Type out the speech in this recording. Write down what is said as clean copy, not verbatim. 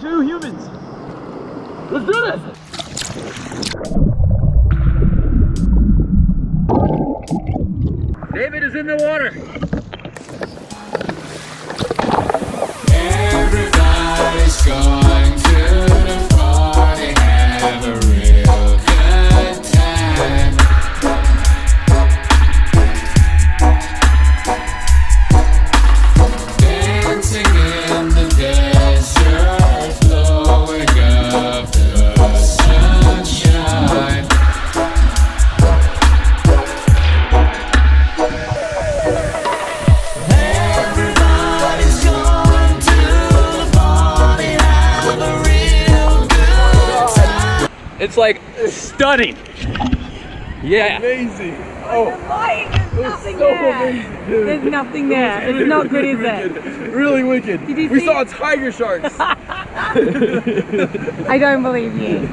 2 humans. Let's do this. David is in the water. Everybody's going to the party, have a real good time. Dancing in the desert, blowing up the sunshine. Everybody's going to the party, have a real good time. It's like stunning. Yeah. Amazing. Oh, there's nothing there. There's nothing there. It's not good, is it? Really wicked. Did you We see- saw tiger sharks. I don't believe you.